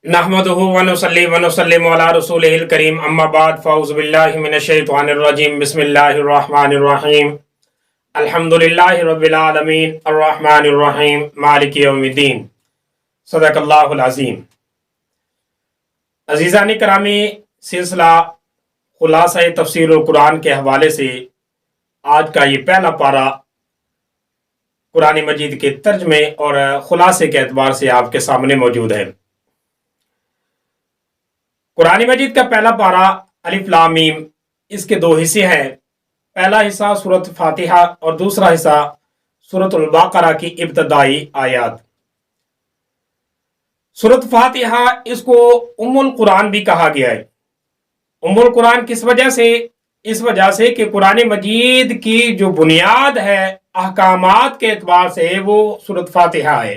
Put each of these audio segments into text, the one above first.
नहमदुहु व नुसल्ली व नुसल्लिमु अला रसूलिहिल करीम अम्मा बाद फ़अऊज़ु बिल्लाहि मिनश शैतानिर रजीम बिस्मिल्लाहिर रहमानिर रहीम अल्हम्दुलिल्लाहि रब्बिल आलमीन अर्रहमानिर रहीम मालिकि यौमिद्दीन सदक़ल्लाहुल अज़ीम। अज़ीज़ान करामी, सिलसिला खुलासा तफसीरुल कुरान के हवाले से आज का ये पहला पारा कुरान मजीद के तर्जमे और खुलासे के एतबार से आपके सामने मौजूद है। कुरान मजीद का पहला पारा अलिफ लाम मीम, इसके दो हिस्से हैं। पहला हिस्सा सूरत फातिहा और दूसरा हिस्सा सूरतुल बकरा की इब्तदाई आयात। सूरत फातिहा इसको उम्मुल कुरान भी कहा गया है। उम्मुल कुरान किस वजह से? इस वजह से कि कुरान मजीद की जो बुनियाद है अहकामात के एतबार से वो सूरत फातिहा है।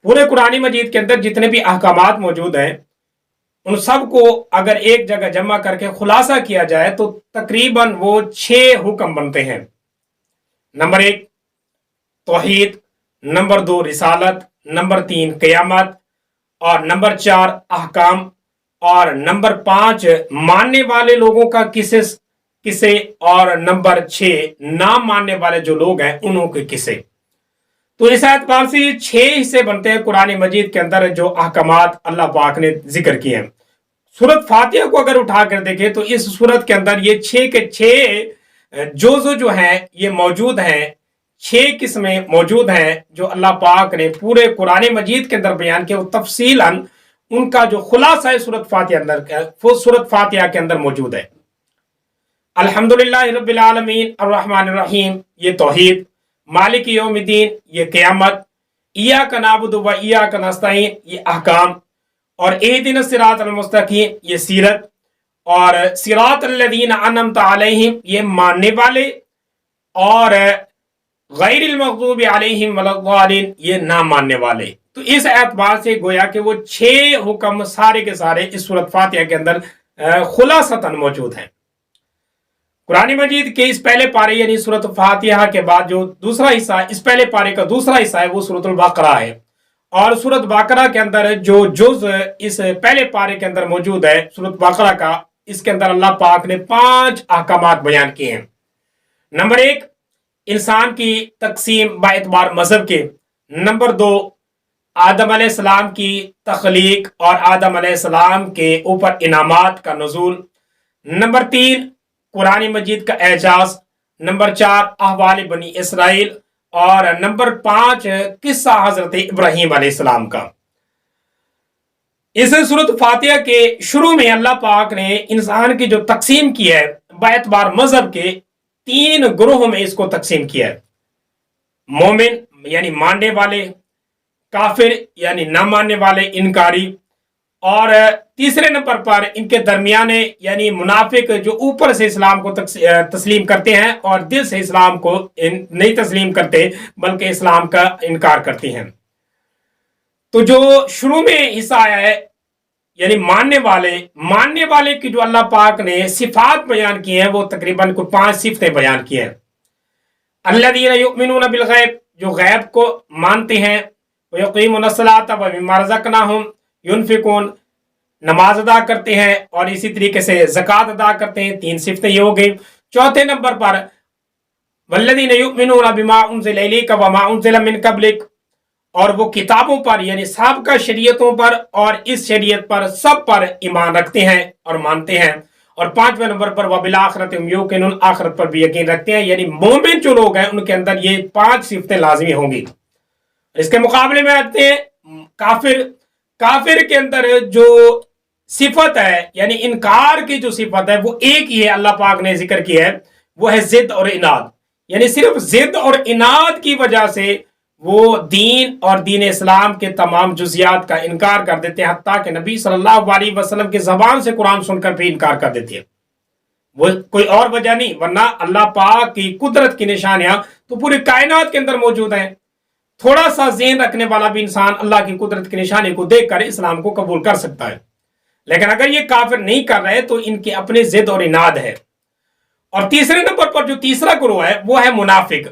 पूरे कुरान मजीद के अंदर जितने भी अहकामात मौजूद हैं उन सब को अगर एक जगह जमा करके खुलासा किया जाए तो तकरीबन वो 6 हुक्म बनते हैं। नंबर 1 तौहीद, नंबर 2 रिसालत, नंबर 3 क़यामत, और नंबर 4 अहकाम, और नंबर 5 मानने वाले लोगों का किस्से, और नंबर 6 ना मानने वाले जो लोग हैं उन्हों के किस्से। तो इस एतबार से 6 हिस्से बनते हैं कुरान मजीद के अंदर जो अहकामात अल्लाह पाक ने जिक्र किए हैं। सूरत फातिहा को अगर उठाकर देखें तो इस सूरत के अंदर ये 6 के 6 जुज़ जो हैं ये मौजूद हैं। 6 किस्में मौजूद हैं जो अल्लाह पाक ने पूरे कुरान मजीद के अंदर बयान किया। तफसीलन उनका जो खुलासा है सूरत फातिहा के अंदर मौजूद है। अल्हम्दुलिल्लाहि रब्बिल आलमीन अर्रहमानिर रहीम ये तौहीद, मालिक यौमिद्दीन ये क़यामत, इय्याका नअबुदु व इय्याका नस्तईन ये अहकाम, और इहदिनस सिरातल मुस्तकीम ये सीरत, और सिरातल लज़ीना अनअमता अलैहिम ये मानने वाले, और गैरिल मग़ज़ूबि अलैहिम वलद्दालिन ये ना मानने वाले। तो इस एतबार से गोया कि वो 6 हुक्म सारे के सारे इस सूरत फातिहा के अंदर खुलासतन मौजूद हैं। कुरान मजीद के इस पहले पारे यानी सूरत फातिहा के बाद जो दूसरा हिस्सा, इस पहले पारे का दूसरा हिस्सा है वो सूरतुल बकरा है। और सूरत बकरा के अंदर जो जुज इस पहले पारे के अंदर मौजूद है सूरत बकरा का, इसके अंदर अल्लाह पाक ने 5 अहकामात बयान किए हैं। नंबर 1 इंसान की तकसीम बाएतबार मजहब के। नंबर 2 आदम अलैहिस्सलाम की तख्लीक और आदम अलैहिस्सलाम के ऊपर इनामात का नुज़ूल। नंबर 3 कुरान मजीद का एजाज। नंबर 4 अहवाल बनी इसराइल, और नंबर 5 किस्सा हजरत इब्राहीम अलैहिस्सलाम का। इस सूरत फातिहा के शुरू में अल्लाह पाक ने इंसान की जो तकसीम की है बाएतबार मजहब के 3 ग्रोह में इसको तकसीम किया है। मोमिन यानी मानने वाले, काफिर यानी ना मानने वाले इनकारी, और तीसरे नंबर पर इनके दरमियाने यानी मुनाफिक जो ऊपर से इस्लाम को तस्लीम करते हैं और दिल से इस्लाम को नहीं तस्लीम करते बल्कि इस्लाम का इनकार करते हैं। तो जो शुरू में हिस्सा आया है यानी मानने वाले की जो अल्लाह पाक ने सिफात बयान की हैं वो तकरीबन को 5 सिफतें बयान की हैं। अल्लज़ीना युमिनूना बिल गैब, जो गैब को मानते हैं, व युक़ीमूना सलाता व मिम्मा रज़क़नाहुम युनफिकून, नमाज अदा करते हैं और इसी तरीके से ज़कात अदा करते हैं। 3 सिफतें ये हो गई। चौथे नंबर पर वल्लज़ीना युमिनूना बिमा उनज़िला इलैका व मा उनज़िला मिन क़ब्लिक, और वो किताबों पर यानी साबिक़ा शरीयतों पर और इस शरीयत पर सब पर ईमान रखते हैं और मानते हैं। और 5वें नंबर पर व बिल आखिरति हुम यूक़िनून, आखिरत पर भी यकीन रखते हैं। यानी मोमिन जो लोग हैं उनके अंदर ये 5 सिफतें लाज़मी होंगी। इसके मुकाबले में आते हैं काफिर के अंदर जो सिफत है यानी इनकार की जो सिफत है वो एक ही है, अल्लाह पाक ने जिक्र किया है, वो है जिद और इनाद। यानी सिर्फ जिद और इनाद की वजह से वो दीन और दीन इस्लाम के तमाम जुजियात का इनकार कर देते हैं, हत्ता कि नबी सल्लल्लाहु अलैहि वसल्लम की ज़बान से कुरान सुनकर भी इनकार कर देते हैं। वो कोई और वजह नहीं, वरना अल्लाह पाक की कुदरत की निशानियां तो पूरी कायनात के अंदर मौजूद हैं। थोड़ा सा ज़हन रखने वाला भी इंसान अल्लाह की कुदरत की निशानी को देखकर इस्लाम को कबूल कर सकता है। लेकिन अगर ये काफिर नहीं कर रहे तो इनके अपने जिद और इनाद है। और तीसरे नंबर पर जो तीसरा ग्रोह है वो है मुनाफिक।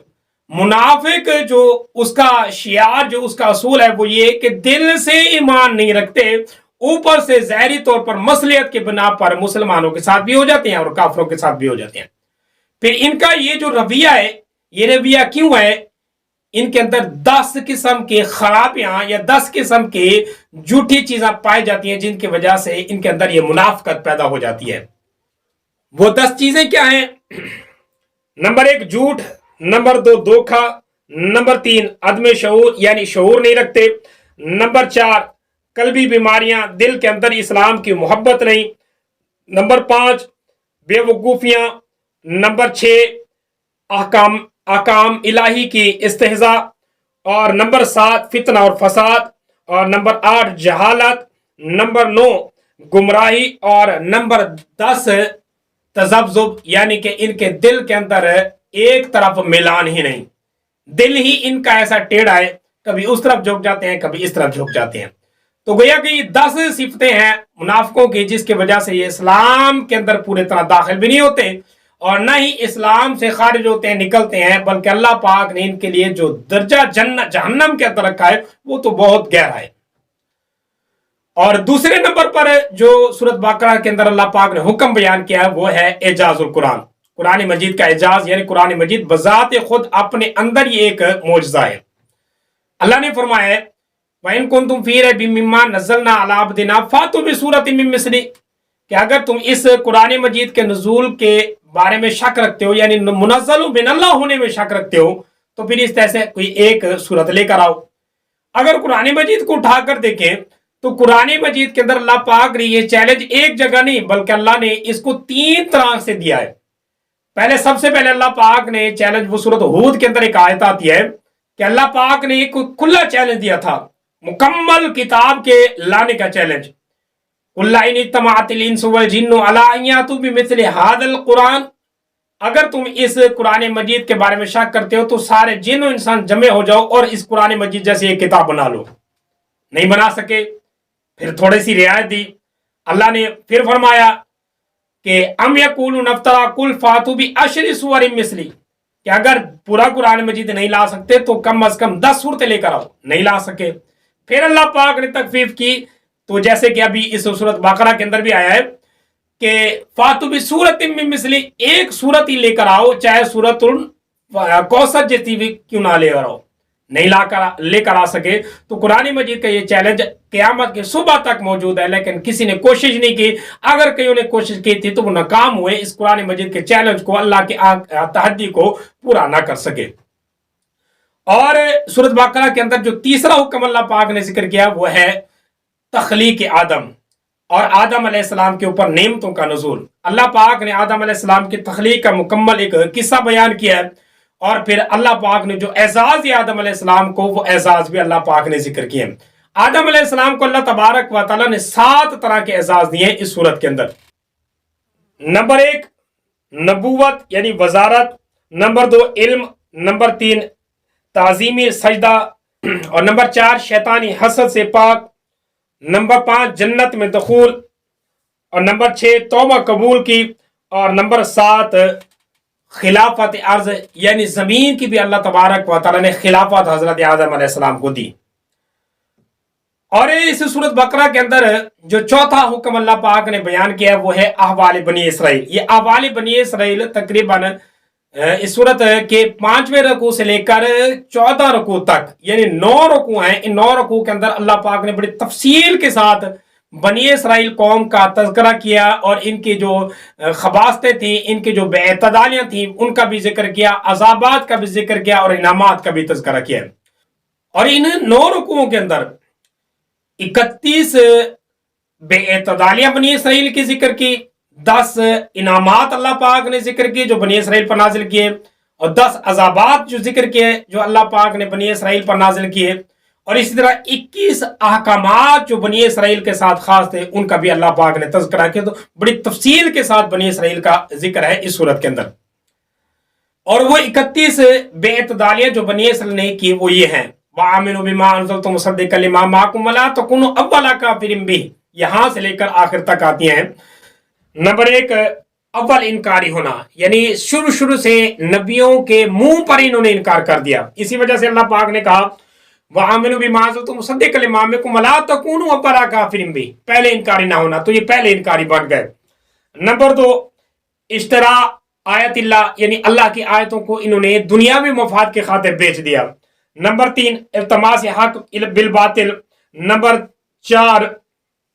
मुनाफिक जो उसका शियार, जो उसका असूल है वो ये कि दिल से ईमान नहीं रखते, ऊपर से ज़ाहिरी तौर पर मसलियत के बिना पर मुसलमानों के साथ भी हो जाते हैं और काफिरों के साथ भी हो जाते हैं। फिर इनका ये जो रवैया है, ये रवैया क्यों है? इनके अंदर 10 किस्म के खराबियां या 10 किस्म के झूठी चीजें पाई जाती हैं, जिनकी वजह से इनके अंदर ये मुनाफिकत पैदा हो जाती है। वो 10 चीजें क्या हैं? नंबर 1 झूठ, नंबर 2 धोखा, नंबर 3 अदम शऊर यानी शऊर नहीं रखते, नंबर 4 कल्बी बीमारियां, दिल के अंदर इस्लाम की मोहब्बत नहीं, नंबर 5 बेवकूफियां, नंबर 6 अहकाम इलाही की इस्तेहजा, और नंबर 7 फितना और फसाद, और नंबर 8 जहालत, नंबर 9 गुमराही, और नंबर 10 तजब्जुब यानी कि इनके दिल के अंदर एक तरफ मिलान ही नहीं, दिल ही इनका ऐसा टेढ़ा है, कभी उस तरफ झुक जाते हैं कभी इस तरफ झुक जाते हैं। तो गोया कि 10 सिफतें हैं मुनाफिकों की, जिसकी वजह से ये इस्लाम के अंदर पूरी तरह दाखिल भी नहीं होते और न ही इस्लाम से खारिज होते हैं, निकलते हैं, बल्कि अल्लाह पाक ने इनके लिए जो दर्जा जहन्नम के अंदर रखा है वो तो बहुत गहरा है। और दूसरे नंबर पर जो सूरत बकरा के अंदर अल्लाह पाक ने हुक्म बयान किया है वो है एजाजुल कुरान, कुरान मजीद का एजाज, यानी कुरान मजीद बजात खुद अपने अंदर ये एक मोजज़ा है। अल्लाह ने फरमाया है वइन कुंतुम फी रैबिम मिम्मा नज़्ज़लना अला अब्दिना फातु बिसूरतिन मिन मिस्ली, कि अगर तुम इस कुरान मजीद के नुज़ूल के बारे में शक रखते हो, यानी मुनज़्ज़ल मिनल्लाह होने में शक रखते हो, तो फिर इस तरह से कोई एक सूरत लेकर आओ। अगर कुरान मजीद को उठाकर देखें तो कुरान मजीद के अंदर अल्लाह पाक ने ये चैलेंज एक जगह नहीं बल्कि अल्लाह ने इसको 3 तरह से दिया है। पहले सबसे पहले अल्लाह पाक ने चैलेंज, वो सूरत हूद के अंदर एक आयत आती है कि अल्लाह पाक ने एक खुला चैलेंज दिया था, मुकम्मल किताब के लाने का चैलेंज। अगर तुम इस कुरान मजीद के बारे में शक करते हो तो सारे जिन इंसान जमे हो जाओ और इस कुरान मजीद जैसी एक किताब बना लो। नहीं बना सके, फिर थोड़ी सी रियायत दी। अल्लाह ने फिर फरमाया कि अम यकूलू नफ्तरा कुल फातू भी अशरी सुवरिन मिस्ली, कि अगर पूरा कुरान मजीद नहीं ला सकते तो कम अज कम 10 सूरतें लेकर आओ। नहीं ला सके, फिर अल्लाह पाक ने तकफीफ की, तो जैसे कि अभी इस सूरत बकरा के अंदर भी आया है कि फातू भी सूरत मिन मिस्ली, एक सूरत ही लेकर आओ, चाहे सूरतुल कौसर जैसी भी क्यों ना लेकर आओ। नहीं लेकर आ सके तो कुरान मजीद का ये चैलेंज क़यामत की सुबह तक मौजूद है, लेकिन किसी ने कोशिश नहीं की। अगर कईयों ने कोशिश की थी तो वो नाकाम हुए, इस कुरान मजीद के चैलेंज को, अल्लाह के तहद्दी को पूरा ना कर सके। और सूरत बकरा के अंदर जो तीसरा हुक्म अल्लाह पाक ने जिक्र किया वो है तख्लीक आदम और आदम अलैहिस्सलाम के ऊपर नेमतों का नुज़ूल। अल्लाह पाक ने आदम अलैहिस्सलाम की तख्लीक का मुकम्मल एक किस्सा बयान किया है, और फिर अल्लाह पाक ने जो एजाज आदम अलैहिस्सलाम को, वो एजाज भी अल्लाह पाक ने जिक्र किए। आदम अलैहिस्सलाम को अल्लाह तबारक व तआला ने 7 तरह के एजाज दिए इस सूरत के अंदर। नंबर 1 नबूवत यानी वजारत, नंबर 2 इल्म, नंबर 3 ताजीमी सजदा, और नंबर 4 शैतानी हसद से पाक, नंबर 5 जन्नत में दखूल, और नंबर 6 तौबा कबूल की, और नंबर 7 खिलाफत अर्ज यानी जमीन की भी अल्लाह तबारक व तआला ने खिलाफत हजरत आदम अलैहिस्सलाम को दी। और इस सूरत बकरा के अंदर जो चौथा हुक्म अल्लाह पाक ने बयान किया है वो है अहवाल बनी इसराइल। ये अहवाल बनी इसराइल तकरीबन इस सूरत के 5वें रकू से लेकर 14 रकू तक, यानी 9 रकू हैं। इन 9 रकू के अंदर अल्लाह पाक ने बड़ी तफसील के साथ बनी इसराइल कौम का तज़किरा किया और इनकी जो खबासतें थी, इनकी जो बेअतदालियां थी, उनका भी जिक्र किया, अजाबात का भी जिक्र किया और इनामात का भी तज़किरा किया। और इन 9 रुकुओं के अंदर 31 बेअतदालियां बनी इसराइल की जिक्र की, 10 इनामात अल्लाह पाक ने जिक्र किए जो बनी इसराइल पर नाजिल किए, और 10 अजाबात जो जिक्र किए जो अल्लाह पाक ने बनी इसराइल पर नाजिल किए, और इसी तरह 21 अहकामात जो बनी इसराइल के साथ खास थे उनका भी अल्लाह पाक ने तज़किरा किया। तो बड़ी तफसील के साथ बनी इसराइल का जिक्र है इस सूरत के अंदर। और वो 31 बेअतदालियां जो बनी इसराइल ने की वो ये हैं, वआमिनू बिमा अनज़लतु मुसद्दिक़न लिमा माअकुम वला तकुनू अव्वला काफ़िरिन बिही, यहां से लेकर आखिर तक आती हैं। नंबर 1 अव्वल इनकारी होना, यानी शुरू से नबियों के मुंह पर इन्होंने इनकार कर दिया। इसी वजह से अल्लाह पाक ने कहा वआमिनु बिमा तुम मुसद्दिक़ लिमा मिनकुम वला तकूनु अव्वला काफिरिन भी, पहले इनकारी ना होना, तो ये पहले इनकारी बन गए। नंबर 2, इश्तरा आयतिल्ला, यानी अल्लाह की आयतों को इन्होंने दुनियावी मफाद के खातिर बेच दिया। नंबर 3, इल्तमास हक बिल बातिल। नंबर 4,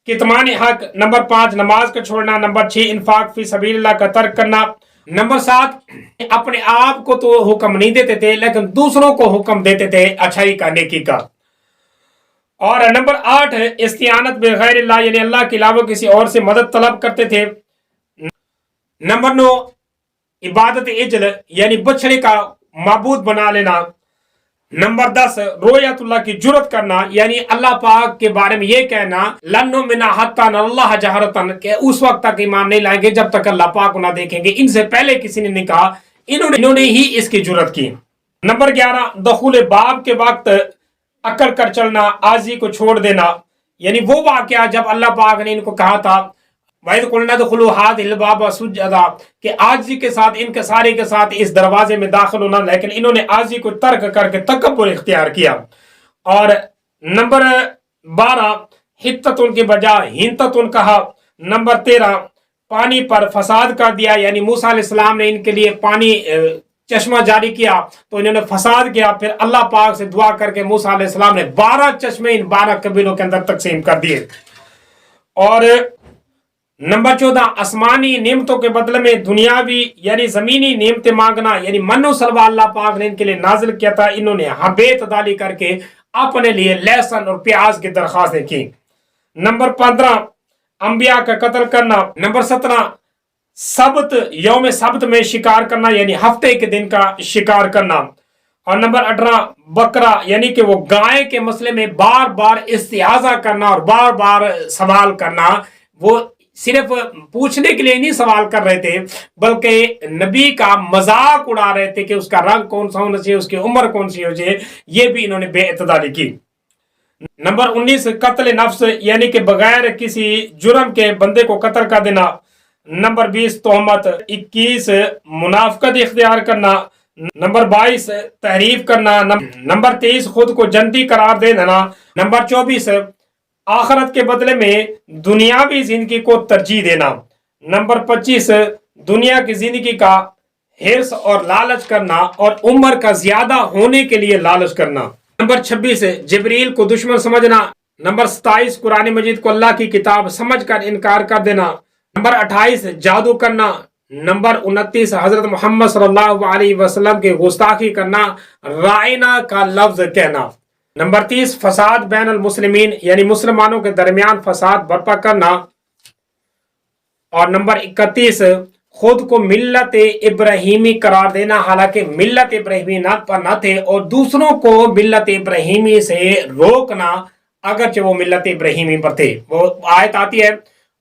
कितमान हक। नंबर 5, नमाज का छोड़ना। नंबर 6, इन्फाक फी सबीलिल्लाह का तर्क करना। नंबर 7, अपने आप को तो हुक्म नहीं देते थे लेकिन दूसरों को हुक्म देते थे अच्छाई का, नेकी का। और नंबर 8, इस्तियानत बिगैरिल्लाह, यानी अल्लाह के अलावा किसी और से मदद तलब करते थे। नंबर 9, इबादत इजल, यानी बछड़े का माबूद बना लेना। नंबर 10, रोयतुल्लाह की जुरत करना, यानी अल्लाह पाक के बारे में ये कहना लन्नु मिना हत्ता नल्लाह जहरतन, के उस वक्त तक ईमान नहीं लाएंगे जब तक अल्लाह पाक को ना देखेंगे। इनसे पहले किसी ने नहीं कहा, इन्होंने ही इसकी जुरत की। नंबर 11, दखूल बाब के वक्त अकड़ कर चलना, आजी को छोड़ देना, यानी वो वाकया जब अल्लाह पाक ने इनको कहा था कि आजी के साथ, इनके सारे के साथ इस दरवाजे में दाखिल होना, लेकिन इन्होंने आजी को तर्क करके तकब्बुर इख्तियार किया। और नंबर 12, हित्ततुन के बजाय हिंततुन कहा। नंबर 13, पानी पर फसाद कर दिया, यानी मूसा अलैहिस्सलाम ने इनके लिए पानी चश्मा जारी किया तो इन्होंने फसाद किया। फिर अल्लाह पाक से दुआ करके मूसा अलैहिस्सलाम ने 12 चश्मे इन 12 कबीलों के अंदर तकसीम कर दिए। और नंबर 14, आसमानी नेमतों के बदले में दुनियावी यानी जमीनी नेमतें मांगना, यानी मन्नो सलवा अल्लाह पाक ने इनके लिए नाजिल किया था। इन्होंने बेतदाली करके अपने लिए लहसुन और प्याज की दरख्वास्तें की। नंबर 15, अंबिया का कत्ल करना। नंबर 17, सब्त यौम सब्त में शिकार करना, यानी हफ्ते के दिन का शिकार करना। और नंबर 18, बकरा, यानी कि वो गाय के मसले में बार बार इस्तिहाजा करना और बार बार सवाल करना। वो सिर्फ पूछने के लिए नहीं सवाल कर रहे थे बल्कि नबी का मजाक उड़ा रहे थे कि उसका रंग कौन सा होना चाहिए, उसकी उम्र कौन सी हो चाहिए। ये भी इन्होंने बेइतदारी की। नंबर 19, कत्ल नफ्स, यानी कि बगैर किसी जुर्म के बंदे को कत्ल कर देना। नंबर 20, तोहमत। 21, मुनाफकत इख्तियार करना। नंबर 22, तहरीफ करना। नंबर 23, खुद को जन्नती करार दे देना। नंबर 24, आखिरत के बदले में दुनियावी जिंदगी को तरजीह देना। नंबर 25, दुनिया की जिंदगी का हिर्स और लालच करना और उम्र का ज्यादा होने के लिए लालच करना। नंबर 26, जिब्रील को दुश्मन समझना। नंबर 27, कुरान मजीद को अल्लाह की किताब समझकर इनकार कर देना। नंबर 28, जादू करना। नंबर 29, हजरत मोहम्मद सल्लल्लाहु अलैहि वसल्लम की गुस्ताखी करना, राइना का लफ्ज कहना। नंबर 30, फसाद बैन अल मुस्लिमीन, यानी मुसलमानों के दरमियान फसाद बर्पा करना। और नंबर 31, खुद को मिल्लत इब्राहिमी करार देना, हालांकि मिल्लत इब्राहिमी पर न थे, और दूसरों को मिल्लत इब्राहिमी से रोकना अगरचे वो मिल्लत इब्राहिमी पर थे। वो आयत आती है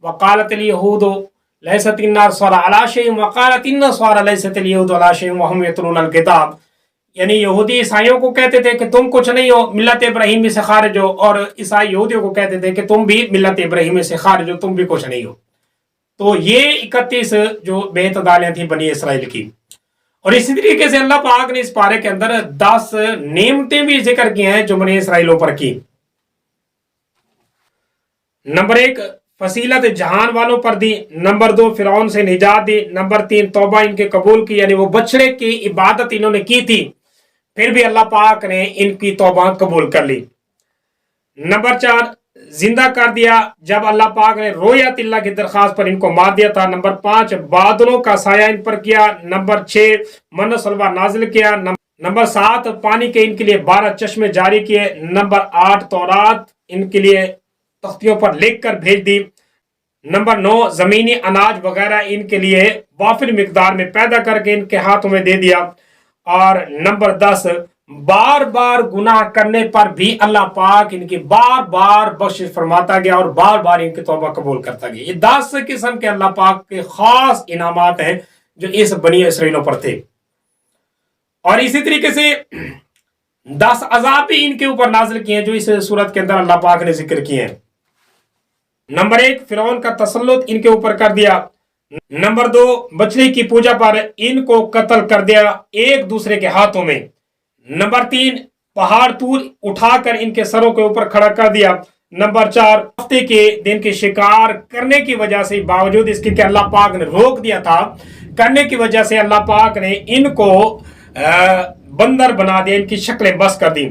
वकालतिल यहूदु लैसतिन नस्वारा अला शैइन वकालतिन नस्वारा लैसतिल यहूदु अला शैइन वहुम यतलूनल किताब, यानी यहूदी ईसाइयों को कहते थे कि तुम कुछ नहीं हो, मिल्लत इब्राहिमी से खारिज हो, और ईसाई यहूदियों को कहते थे कि तुम भी मिल्लत इब्राहिमी से खारिज हो, तुम भी कुछ नहीं हो। तो ये 31 जो बेतदालियां थी बनी इसराइल की। और इसी तरीके से अल्लाह पाक ने इस पारे के अंदर 10 नेमतें भी जिक्र की हैं जो बनी इसराइलों पर की। नंबर 1, फसीलत जहान वालों पर दी। नंबर 2, फिरौन से निजात दी। नंबर 3, तौबा इनके कबूल की, यानी वो बछड़े की इबादत इन्होंने की थी फिर भी अल्लाह पाक ने इनकी तौबा कबूल कर ली। नंबर 4, जिंदा कर दिया जब अल्लाह पाक ने रोयतिल्लाह की दरख्वास्त पर इनको मार दिया था। नंबर 5, बादलों का साया इन पर किया। नंबर 6, मन सलवा नाजिल किया। नंबर 7, पानी के इनके लिए 12 चश्मे जारी किए। नंबर 8, तौरात इनके लिए तख्तियों पर लिख कर भेज दी। नंबर 9, जमीनी अनाज वगैरह इनके लिए वाफिर मिकदार में पैदा करके इनके हाथों में दे दिया। और नंबर 10, बार बार गुनाह करने पर भी अल्लाह पाक इनकी बार बार बख्शिश फरमाता गया और बार बार इनकी तौबा कबूल करता गया। ये 10 किस्म के अल्लाह पाक के खास इनामात हैं जो इस बनी इसराइलों पर थे। और इसी तरीके से 10 अजाब भी इनके ऊपर नाजिल किए हैं जो इस सूरत के अंदर अल्लाह पाक ने जिक्र किए हैं। नंबर 1, फिरौन का तसल्लुत इनके ऊपर कर दिया। नंबर 2, बछड़ी की पूजा पर इनको कत्ल कर दिया एक दूसरे के हाथों में। नंबर 3, पहाड़ तूर उठाकर इनके सरों के ऊपर खड़ा कर दिया। नंबर 4, हफ्ते के दिन के शिकार करने की वजह से, बावजूद इसके कि अल्लाह पाक ने रोक दिया था, करने की वजह से अल्लाह पाक ने इनको बंदर बना दिया, इनकी शक्लें बस कर दी।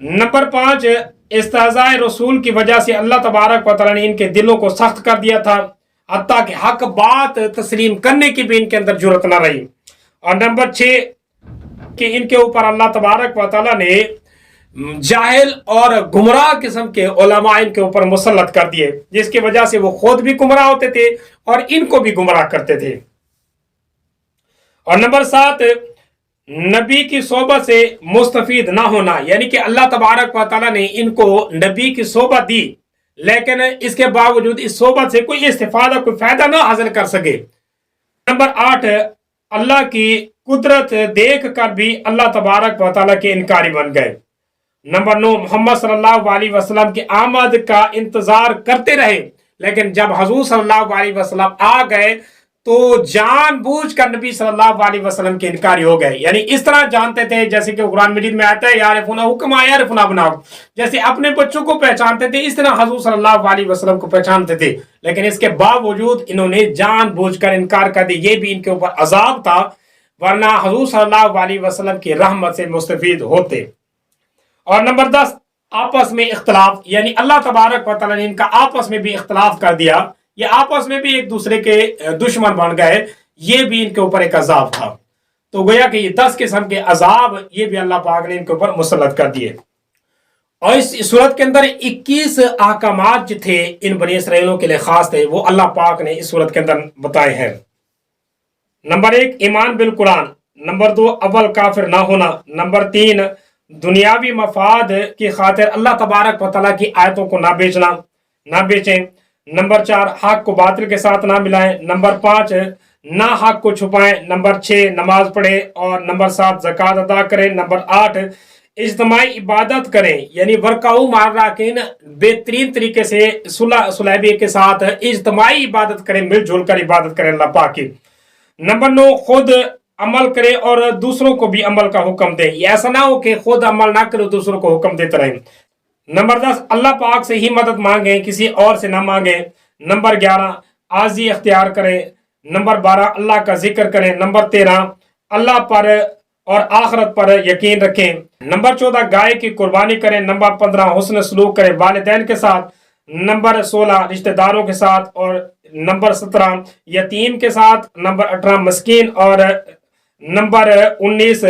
नंबर 5, इस्तेज़ाए रसूल की वजह से अल्लाह तबारक व तआला ने इनके दिलों को सख्त कर दिया था, हत्ता कि हक बात तस्लीम करने की भी इनके अंदर जुर्रत न रही। और नंबर 6 कि इनके ऊपर अल्लाह तबारक व तआला ने जाहिल और गुमराह किस्म के उलमा इनके ऊपर मुसल्लत कर दिए, जिसकी वजह से वो खुद भी गुमराह होते थे और इनको भी गुमराह करते थे। और नंबर 7, नबी की सोबत से मुस्तफीद ना होना, यानी कि अल्लाह तबारक व तआला ने इनको नबी की सोबत दी, लेकिन इसके बावजूद इस सोबत से कोई इस्तिफादा, कोई फायदा ना हासिल कर सके। नंबर 8, अल्लाह की कुदरत देख कर भी अल्लाह तबारक व तआला के इनकारी बन गए। नंबर 9, मोहम्मद सल्लल्लाहु अलैहि वसल्लम की आमद का इंतजार करते रहे, लेकिन जब हजूर सल्लल्लाहु अलैहि वसल्लम आ गए तो जानबूझकर नबी सल्लल्लाहु अलैहि वसल्लम के इनकारी हो गए। यानी इस तरह जानते थे, जैसे कि कुरान मजीद में आता है, यारिफूना हुक्मा यारिफूना बनाओ, जैसे अपने बच्चों को पहचानते थे, इस तरह हजूर सल्लल्लाहु अलैहि वसल्लम को पहचानते थे, लेकिन इसके बावजूद इन्होंने जानबूझकर इनकार कर दिया। ये भी इनके ऊपर अजाब था, वरना हजूर सल्लल्लाहु अलैहि वसल्लम की रहमत से मुस्तफीद होते। और नंबर 10, आपस में इख्तलाफ, यानी अल्लाह तबारक व तआला ने इनका आपस में भी इख्तलाफ कर दिया, ये आपस में भी एक दूसरे के दुश्मन बन गए, ये भी इनके ऊपर एक अजाब था। तो गोया कि ये 10 किस्म के अजाब ये भी अल्लाह पाक ने इनके ऊपर मुसल्लत कर दिए। और इस सूरत के अंदर 21 अहकामात जो थे इन बनी इसराइलों के लिए खास थे, वो अल्लाह पाक ने इस सूरत के अंदर बताए हैं। नंबर 1, ईमान बिल कुरान। नंबर 2, अव्वल काफिर ना होना। नंबर 3, दुनियावी मफाद की खातिर अल्लाह तबारक व तआला की आयतों को ना बेचें। नंबर 4, हक को बातिल के साथ ना मिलाएं। नंबर 5, ना हक को छुपाएं। नंबर 6, नमाज पढ़ें। और नंबर 7, ज़कात अदा करें। नंबर 8, इज्तिमाई इबादत करें, यानी वर्काऊ मार्राकिन बेहतरीन तरीके से सुलहबी के साथ इज्तिमाई इबादत करें, मिलजुल कर इबादत करें अल्लाह पाक की। नंबर 9, खुद अमल करे और दूसरों को भी अमल का हुक्म दे, ऐसा ना हो कि खुद अमल ना करे दूसरों को हुक्म देते रहे। नंबर 10, अल्लाह पाक से ही मदद मांगे, किसी और से ना मांगे। नंबर 11, आजी अख्तियार करें। नंबर 12, अल्लाह का जिक्र करें। नंबर 13, अल्लाह पर और आखिरत पर यकीन रखें। नंबर 14, गाय की कुर्बानी करें। नंबर 15, हुस्न सलूक करें वालिदैन के साथ। नंबर 16, रिश्तेदारों के साथ। और नंबर 17, यतीम के साथ। नंबर 18, मस्कीन। और नंबर 19,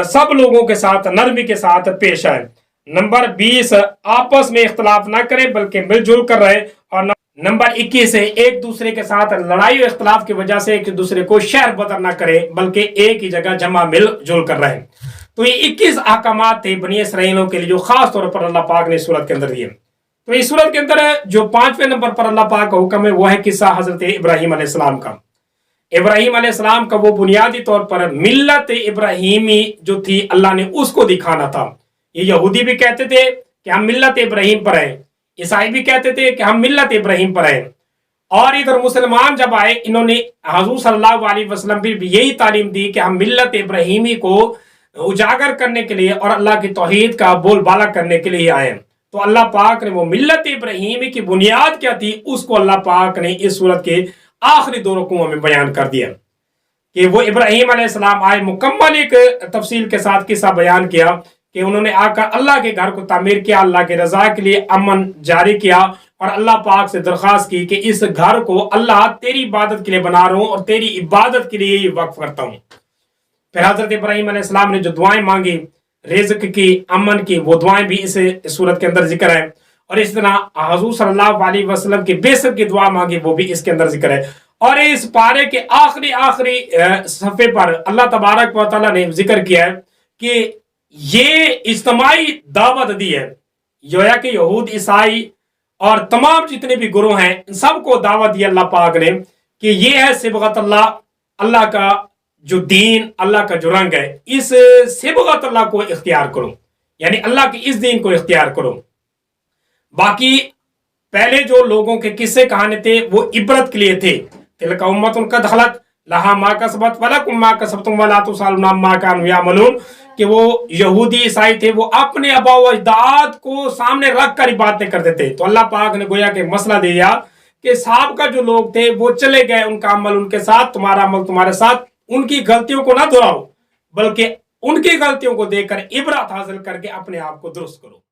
सब लोगों के साथ नरमी के साथ पेश आए। नंबर 20, आपस में इख्तलाफ ना करें बल्कि मिलजुल कर रहे। और नंबर 21, एक दूसरे के साथ लड़ाई और इख्तलाफ की वजह से एक दूसरे को शहर बदर ना करे बल्कि एक ही जगह जमा मिलजुल कर रहे। तो ये 21 अहकामात थे बनी इसराइलों के लिए जो खास तौर पर अल्लाह पाक ने सूरत के अंदर दिए। तो इस सूरत के अंदर जो 5वें नंबर पर अल्लाह पाक का हुक्म है वो है किस्सा हजरत इब्राहिम अलैहिस्सलाम का। इब्राहिम अलैहिस्सलाम का वो बुनियादी तौर पर मिल्लत इब्राहिमी जो थी अल्लाह ने उसको दिखाना था। ये यहूदी भी कहते थे कि हम मिल्लत इब्राहिम पर हैं, ईसाई भी कहते थे कि हम मिल्लत इब्राहिम पर हैं। और इधर मुसलमान जब आए इन्होंने हजूर सल्लल्लाहु अलैहि वसल्लम भी यही तालीम दी कि हम मिल्लत इब्राहिमी को उजागर करने के लिए और अल्लाह की तौहीद का बोलबाला करने के लिए आए। तो अल्लाह पाक ने वो मिल्लत इब्राहिमी की बुनियाद क्या थी उसको अल्लाह पाक ने इस सूरत के आखिरी 2 रुकूओं में बयान कर दिया कि वो इब्राहिम अलैहिस्सलाम आए, मुकम्मल एक तफसील के साथ किस्सा बयान किया कि उन्होंने आकर अल्लाह के घर को तामीर किया, अल्लाह के रजा के लिए अमन जारी किया और अल्लाह पाक से दरख्वास्त की कि इस घर को अल्लाह तेरी इबादत के लिए बना रहा हूँ और तेरी इबादत के लिए वक्फ करता हूँ। फिर हजरत इब्राहिम अलैहिस्सलाम ने जो दुआएं मांगी रिज़्क की, अमन की, वो दुआएं भी इस सूरत के अंदर जिक्र है। और इस तरह हुजूर सल्लल्लाहु अलैहि वसल्लम की बेसत की दुआ मांगी वो भी इसके अंदर जिक्र है। और इस पारे के आखिरी सफ़े पर अल्लाह तबारक व तआला ने जिक्र किया है कि ये इज्तिमाई दावत दी है, गोया कि यहूद ईसाई और तमाम जितने भी गुरु हैं सबको दावत दी अल्लाह पाक ने कि ये है सिबगत अल्लाह, अल्लाह का जो दीन, अल्लाह का जो रंग है, इस सिबगत अल्लाह को इख्तियार करो, यानी अल्लाह के इस दीन को इख्तियार करो। बाकी पहले जो लोगों के किस्से कहानी थे वो इबरत के लिए थे, तिलक उम्मतुन कद खलत लहा मा कसबत वलकुम मा कसबतुम वला तुसअलून अम्मा कानू यामलून, कि वो यहूदी ईसाई थे, वो अपने आबा व अजदाद को सामने रख कर बातें करते थे। तो अल्लाह पाक ने गोया के मसला दिया कि साहब का जो लोग थे वो चले गए, उनका अमल उनके साथ, तुम्हारा अमल तुम्हारे साथ, उनकी गलतियों को ना दोहराओ बल्कि उनकी गलतियों को देखकर इबरत हासिल करके अपने आप को दुरुस्त करो।